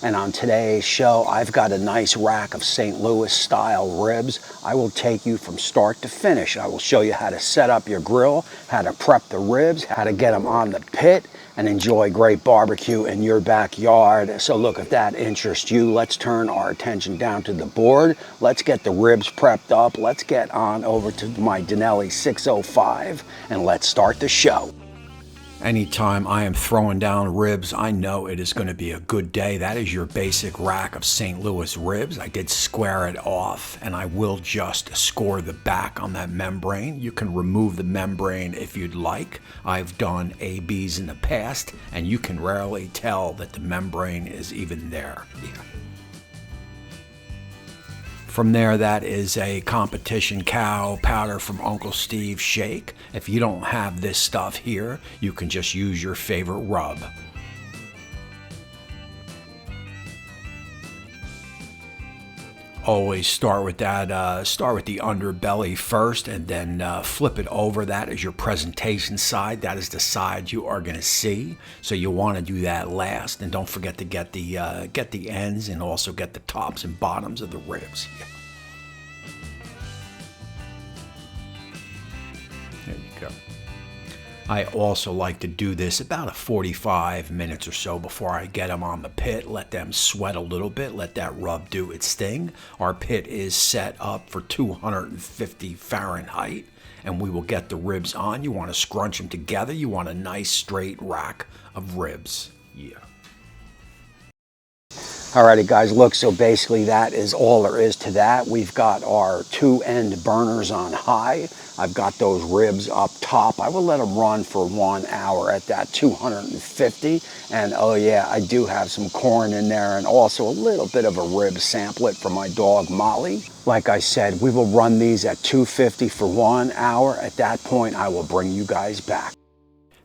And on today's show, I've got a nice rack of St. Louis style ribs. I will take you from start to finish. I will show you how to set up your grill, how to prep the ribs, how to get them on the pit, and enjoy great barbecue in your backyard. So look, if that interests you, let's turn our attention down to the board. Let's get the ribs prepped up. Let's get on over to my Denelli 605 and let's start the show. Anytime I am throwing down ribs, I know it is going to be a good day. That is your basic rack of St. Louis ribs. I did square it off, and I will just score the back on that membrane. You can remove the membrane if you'd like. I've done ABs in the past, and you can rarely tell that the membrane is even there. Yeah. From there, that is a competition cow powder from Uncle Steve's Shake. If you don't have this stuff here, you can just use your favorite rub. Always start with that. Start with the underbelly first, and then flip it over. That is your presentation side. That is the side you are going to see. So you want to do that last, and don't forget to get the ends and also get the tops and bottoms of the ribs. There you go. I also like to do this about 45 minutes or so before I get them on the pit. Let them sweat a little bit. Let that rub do its thing. Our pit is set up for 250 Fahrenheit, and we will get the ribs on. You want to scrunch them together. You want a nice straight rack of ribs. Yeah. Alrighty guys, look, so basically that is all there is to that. We've got our 2-end burners on high. I've got those ribs up top. I will let them run for 1 hour at that 250. And oh yeah, I do have some corn in there and also a little bit of a rib samplet for my dog Molly. Like I said, we will run these at 250 for 1 hour. At that point, I will bring you guys back.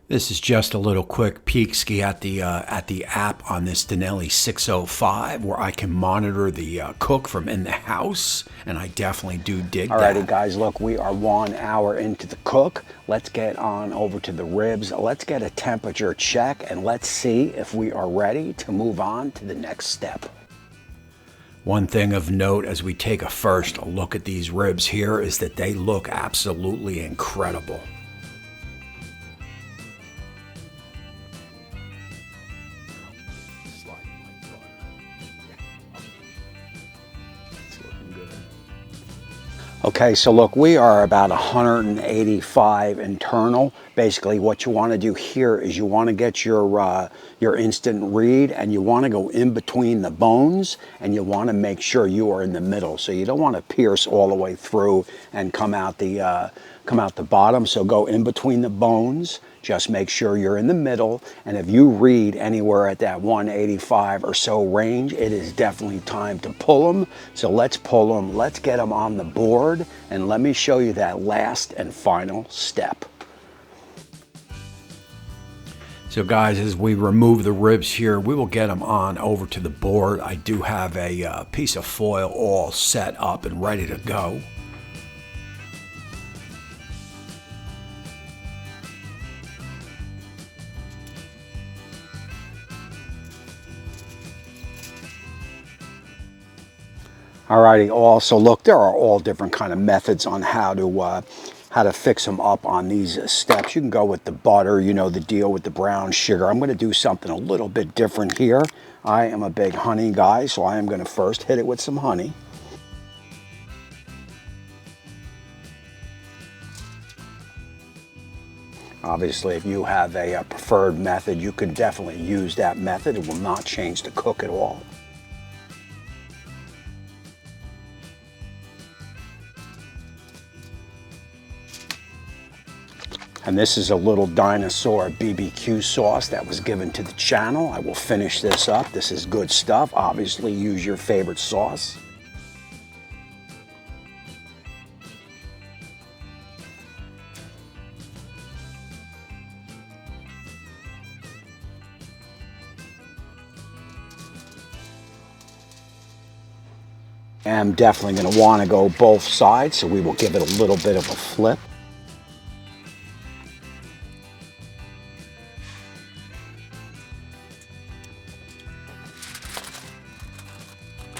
This is just a little quick peek-ski at the app on this Denelli 605 where I can monitor the cook from in the house, and I definitely do dig that. Alrighty guys, look, we are 1 hour into the cook. Let's get on over to the ribs. Let's get a temperature check, and let's see if we are ready to move on to the next step. One thing of note as we take a first look at these ribs here is that they look absolutely incredible. Okay, so look, we are about 185 internal. Basically, what you want to do here is you want to get your instant read, and you want to go in between the bones, and you want to make sure you are in the middle. So you don't want to pierce all the way through and come out the bottom. So go in between the bones. Just make sure you're in the middle, and if you read anywhere at that 185 or so range, it is definitely time to pull them. So let's pull them, let's get them on the board, and let me show you that last and final step. So guys, as we remove the ribs here, we will get them on over to the board. I do have a piece of foil all set up and ready to go. Alrighty, also look, there are all different kind of methods on how to fix them up on these steps. You can go with the butter, you know the deal with the brown sugar. I'm going to do something a little bit different here. I am a big honey guy, so I am going to first hit it with some honey. Obviously, if you have a preferred method, you can definitely use that method. It will not change the cook at all. And this is a little dinosaur BBQ sauce that was given to the channel. I will finish this up. This is good stuff. Obviously, use your favorite sauce. I'm definitely going to want to go both sides, so we will give it a little bit of a flip.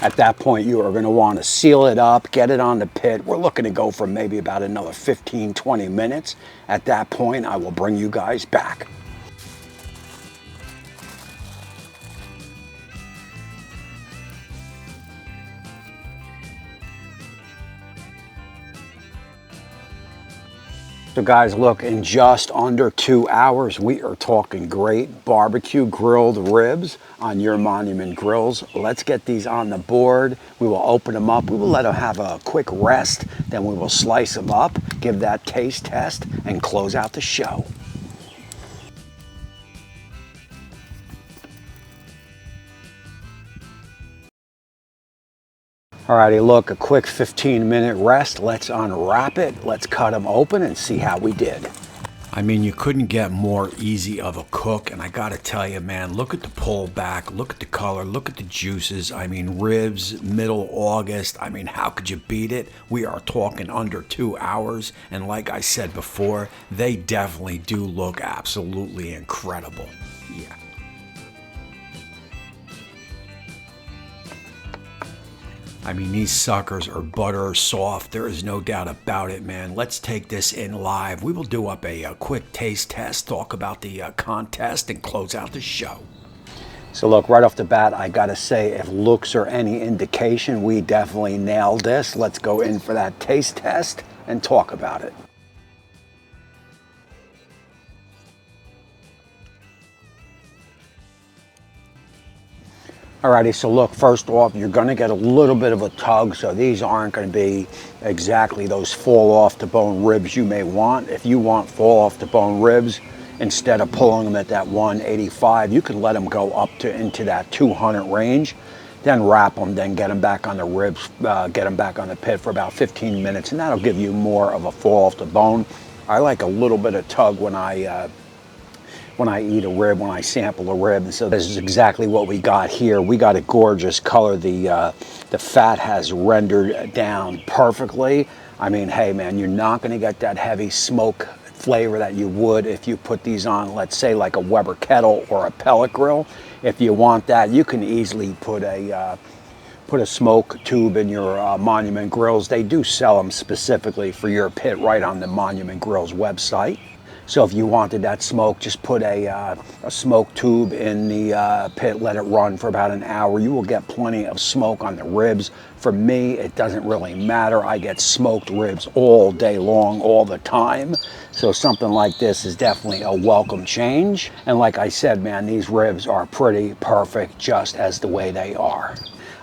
At that point, you are going to want to seal it up, get it on the pit. We're looking to go for maybe about another 15, 20 minutes. At that point, I will bring you guys back. So guys, look, in just under 2 hours, we are talking great barbecue grilled ribs on your Monument Grills. Let's get these on the board. We will open them up. We will let them have a quick rest. Then we will slice them up, give that taste test, and close out the show. Alrighty, look, a quick 15-minute rest. Let's unwrap it. Let's cut them open and see how we did. I mean, you couldn't get more easy of a cook, and I gotta tell you, man, look at the pull back, look at the color, look at the juices. I mean, ribs, middle August. I mean, how could you beat it? We are talking under 2 hours, and like I said before, they definitely do look absolutely incredible. Yeah. I mean, these suckers are butter soft. There is no doubt about it, man. Let's take this in live. We will do up a quick taste test, talk about the contest, and close out the show. So look, right off the bat, I gotta say, if looks are any indication, we definitely nailed this. Let's go in for that taste test and talk about it. Alrighty, so look, first off, you're gonna get a little bit of a tug, so these aren't gonna be exactly those fall off the bone ribs you may want. If you want fall off the bone ribs, instead of pulling them at that 185, you can let them go up to into that 200 range, then wrap them, then get them back on the ribs, get them back on the pit for about 15 minutes, and that'll give you more of a fall off the bone. I like a little bit of tug when I eat a rib, when I sample a rib. And so this is exactly what we got here. We got a gorgeous color. The fat has rendered down perfectly. I mean, hey man, you're not gonna get that heavy smoke flavor that you would if you put these on, let's say like a Weber kettle or a pellet grill. If you want that, you can easily put a smoke tube in your Monument Grills. They do sell them specifically for your pit right on the Monument Grills website. So if you wanted that smoke, just put a smoke tube in the pit, let it run for about an hour. You will get plenty of smoke on the ribs. For me, it doesn't really matter. I get smoked ribs all day long, all the time. So something like this is definitely a welcome change. And like I said, man, these ribs are pretty perfect just as the way they are.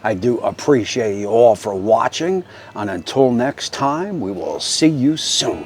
I do appreciate you all for watching. And until next time, we will see you soon.